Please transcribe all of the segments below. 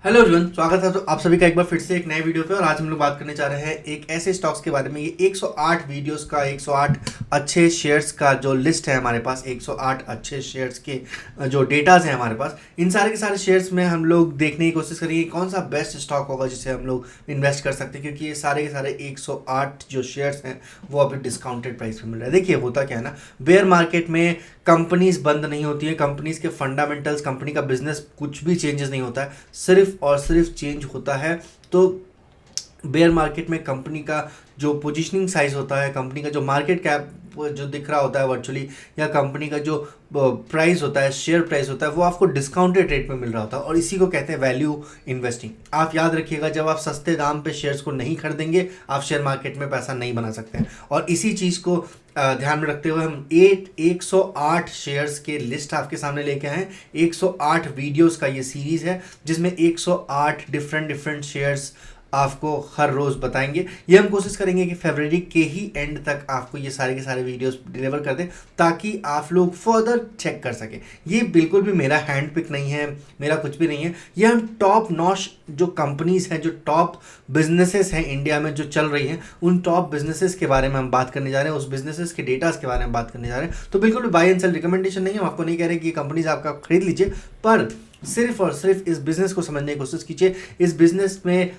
Hello everyone, स्वागत है तो आप सभी का एक बार फिर से एक नए वीडियो पे। और आज हम लोग बात करने जा रहे हैं एक ऐसे स्टॉक्स के बारे में। ये 108 वीडियोस का 108 अच्छे शेयर्स का जो लिस्ट है हमारे पास, 108 अच्छे शेयर्स के जो डेटाज हैं हमारे पास, इन सारे के सारे शेयर्स में हम लोग देखने की कोशिश करेंगे कौन सा बेस्ट स्टॉक होगा जिसे हम लोग इन्वेस्ट कर सकते हैं, क्योंकि ये सारे के सारे 108 जो शेयर्स हैं वो अभी डिस्काउंटेड प्राइस पे मिल रहा है। देखिए होता क्या है ना, बेयर मार्केट में कंपनीज बंद नहीं होती है, कंपनीज के फंडामेंटल्स, कंपनी का बिजनेस कुछ भी चेंजेस नहीं होता है, सिर्फ और सिर्फ चेंज होता है तो बेयर मार्केट में कंपनी का जो पोजीशनिंग साइज होता है, कंपनी का जो मार्केट कैप जो दिख रहा होता है वर्चुअली, या कंपनी का जो प्राइस होता है, शेयर प्राइस होता है, वो आपको डिस्काउंटेड रेट में मिल रहा होता है और इसी को कहते हैं वैल्यू इन्वेस्टिंग। आप याद रखिएगा, जब आप सस्ते दाम पे शेयर्स को नहीं खरीदेंगे आप शेयर मार्केट में पैसा नहीं बना सकते हैं। और इसी चीज़ को ध्यान में रखते हुए हम 108 शेयर्स के लिस्ट आपके सामने लेके आए हैं। 108 वीडियोस का ये सीरीज है जिसमें 108 डिफरेंट शेयर्स आपको हर रोज़ बताएंगे। ये हम कोशिश करेंगे कि फरवरी के ही एंड तक आपको ये सारे के सारे वीडियोस डिलीवर कर दें ताकि आप लोग फर्दर चेक कर सकें। ये बिल्कुल भी मेरा हैंड पिक नहीं है, मेरा कुछ भी नहीं है। ये हम टॉप नॉच जो कंपनीज हैं, जो टॉप बिजनेसेस हैं इंडिया में जो चल रही हैं, उन टॉप बिजनेसेस के बारे में हम बात करने जा रहे हैं, उस बिजनेसेस के डेटास के बारे में बात करने जा रहे हैं। तो बिल्कुल भी बाय एंड सेल रिकमेंडेशन नहीं है, हम आपको नहीं कह रहे कि ये कंपनीज आपका खरीद लीजिए, पर सिर्फ और सिर्फ इस बिजनेस को समझने की कोशिश कीजिए, इस बिजनेस में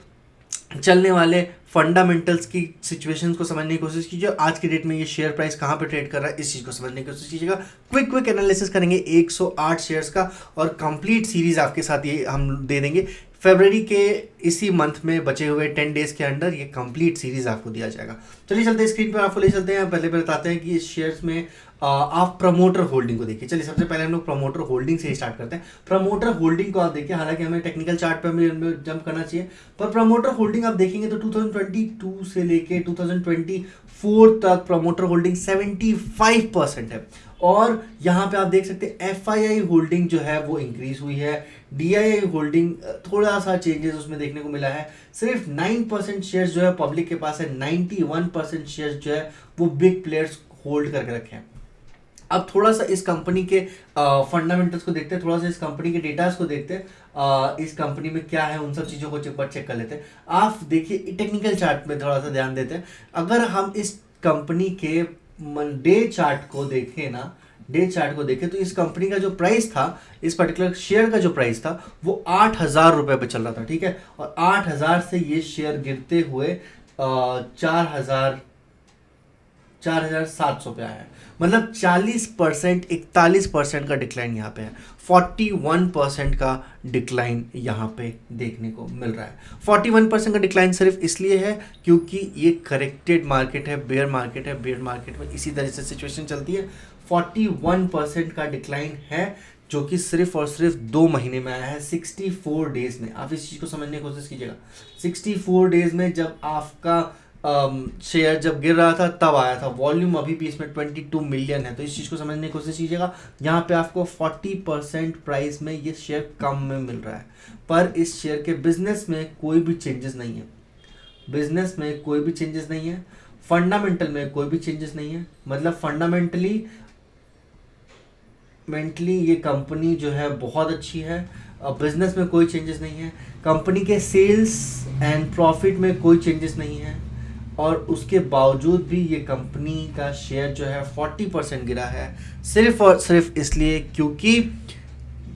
चलने वाले फंडामेंटल्स की सिचुएशंस को समझने की कोशिश कीजिए। आज की डेट में ये शेयर प्राइस कहाँ पे ट्रेड कर रहा है, इस चीज़ को समझने की कोशिश कीजिएगा। क्विक एनालिसिस करेंगे 108 शेयर्स का और कंप्लीट सीरीज आपके साथ ये हम दे देंगे। फरवरी के इसी मंथ में बचे हुए 10 डेज के अंदर ये कंप्लीट सीरीज आपको दिया जाएगा। चलिए चलते हैं, स्क्रीन पर आपको ले चलते हैं। पहले बताते हैं कि इस शेयर्स में आप प्रमोटर होल्डिंग को देखिए। चलिए सबसे पहले हम लोग प्रमोटर होल्डिंग से ही स्टार्ट करते हैं। प्रमोटर होल्डिंग को आप देखिए, हालांकि हमें टेक्निकल चार्ट पे हमें जंप करना चाहिए, पर प्रमोटर होल्डिंग आप देखेंगे तो 2022 से लेके 2024 तक प्रमोटर होल्डिंग 75% है। और यहाँ पे आप देख सकते हैं FII होल्डिंग जो है वो इंक्रीज हुई है, DII होल्डिंग थोड़ा सा चेंजेस उसमें देखने को मिला है। सिर्फ 9% शेयर्स जो है पब्लिक के पास है, 91% शेयर्स जो है वो बिग प्लेयर्स होल्ड करके रखे हैं। अब थोड़ा सा इस कंपनी के फंडामेंटल्स को देखते हैं, थोड़ा सा इस कंपनी के डेटास को देखते हैं, इस कंपनी में क्या है उन सब चीज़ों को चेक कर लेते हैं। आप देखिए टेक्निकल चार्ट में थोड़ा सा ध्यान देते हैं। अगर हम इस कंपनी के डे चार्ट को देखें ना, डे चार्ट को देखें तो इस कंपनी का जो प्राइस था, इस पर्टिकुलर शेयर का जो प्राइस था वो 8,000 रुपये पे चल रहा था, ठीक है। और 8,000 से ये शेयर गिरते हुए 4,700 पे आया है। मतलब 40%, 41% का डिक्लाइन यहाँ पे है, 41% का डिक्लाइन यहाँ पे देखने को मिल रहा है। 41% का डिक्लाइन सिर्फ इसलिए है क्योंकि ये करेक्टेड मार्केट है, बेयर मार्केट है। बेयर मार्केट में इसी तरह से सिचुएशन चलती है। 41% का डिक्लाइन है जो कि सिर्फ और सिर्फ 2 महीने में आया है, 64 डेज में। आप इस चीज़ को समझने की कोशिश कीजिएगा। 64 डेज में जब आपका शेयर जब गिर रहा था तब आया था। वॉल्यूम अभी भी इसमें 22 मिलियन है, तो इस चीज़ को समझने की कोशिश कीजिएगा। यहाँ पे आपको 40% प्राइस में ये शेयर कम में मिल रहा है, पर इस शेयर के बिजनेस में कोई भी चेंजेस नहीं है। बिजनेस में कोई भी चेंजेस नहीं है, फंडामेंटल में कोई भी चेंजेस नहीं है। मतलब फंडामेंटली ये कंपनी जो है बहुत अच्छी है, बिजनेस में कोई चेंजेस नहीं है, कंपनी के सेल्स एंड प्रॉफिट में कोई चेंजेस नहीं है, और उसके बावजूद भी ये कंपनी का शेयर जो है 40% गिरा है, सिर्फ और सिर्फ इसलिए क्योंकि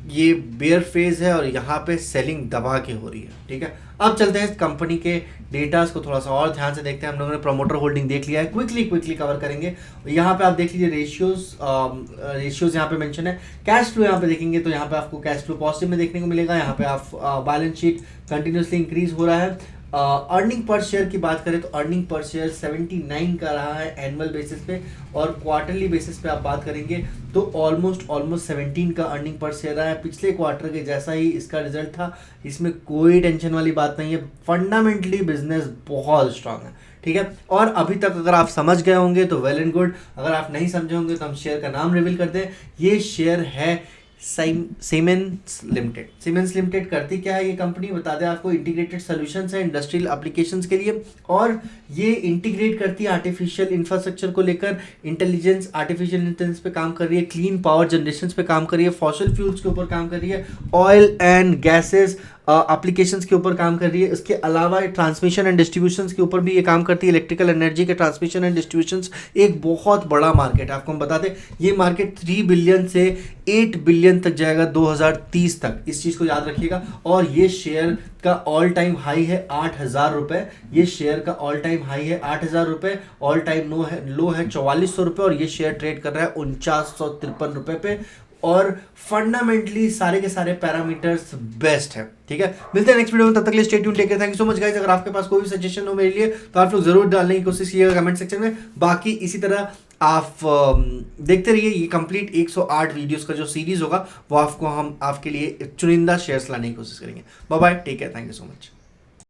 ये बेयर फेज है और यहाँ पे सेलिंग दबा के हो रही है, ठीक है। अब चलते हैं कंपनी के डेटास को थोड़ा सा और ध्यान से देखते हैं। हम लोगों ने प्रमोटर होल्डिंग देख लिया है, क्विकली कवर करेंगे। यहाँ पे आप देख लीजिए रेशियोज यहाँ पे मेंशन है। कैश फ्लो यहाँ पे देखेंगे तो यहाँ पे आपको कैश फ्लो पॉजिटिव में देखने को मिलेगा। यहाँ पे आप बैलेंस शीट कंटिन्यूसली इंक्रीज हो रहा है। अर्निंग पर शेयर की बात करें तो अर्निंग पर शेयर 79 का रहा है एनुअल बेसिस पे, और क्वार्टरली बेसिस पे आप बात करेंगे तो ऑलमोस्ट 17 का अर्निंग पर शेयर रहा है। पिछले क्वार्टर के जैसा ही इसका रिजल्ट था, इसमें कोई टेंशन वाली बात नहीं है। फंडामेंटली बिजनेस बहुत स्ट्रांग है, ठीक है। और अभी तक अगर आप समझ गए होंगे तो वेल एंड गुड, अगर आप नहीं समझे होंगे तो हम शेयर का नाम रिवील करते हैं। ये शेयर है सीमेंस लिमिटेड। सीमेंस लिमिटेड करती क्या है ये कंपनी, बता दें आपको, इंटीग्रेटेड सॉल्यूशंस है इंडस्ट्रियल एप्लीकेशंस के लिए, और ये इंटीग्रेट करती है आर्टिफिशियल इंफ्रास्ट्रक्चर को लेकर, इंटेलिजेंस, आर्टिफिशियल इंटेलिजेंस पे काम कर रही है, क्लीन पावर जनरेशन पे काम कर रही है, फॉसिल फ्यूल्स के ऊपर काम कर रही है, ऑयल एंड गैसेस एप्लीकेशंस के ऊपर काम कर रही है। इसके अलावा ट्रांसमिशन एंड डिस्ट्रीब्यूशंस के ऊपर भी ये काम करती है। इलेक्ट्रिकल एनर्जी के ट्रांसमिशन एंड डिस्ट्रीब्यूशंस एक बहुत बड़ा मार्केट है। आपको हम बता दें ये मार्केट 3 बिलियन से 8 बिलियन तक जाएगा 2030 तक, इस चीज़ को याद रखिएगा। और ये शेयर का ऑल टाइम हाई है 8,000 रुपये। ये शेयर का ऑल टाइम हाई है 8,000 रुपये, ऑल टाइम लो है 4400 रुपये, और ये शेयर ट्रेड कर रहा है 4953 रुपये पे। और फंडामेंटली सारे के सारे पैरामीटर्स बेस्ट है। ठीक है, मिलते हैं नेक्स्ट वीडियो में, तब तक के लिए stay tuned, take care, thank you so much guys. अगर आपके पास कोई भी सजेशन हो मेरे लिए तो आप लोग जरूर डालने की कोशिश कीजिएगा कमेंट सेक्शन में। बाकी इसी तरह आप देखते रहिए, ये कंप्लीट 108 वीडियोस का जो सीरीज होगा वो आपको हम आपके लिए चुनिंदा शेयर्स लाने की कोशिश करेंगे। Bye bye, take care, thank you so much.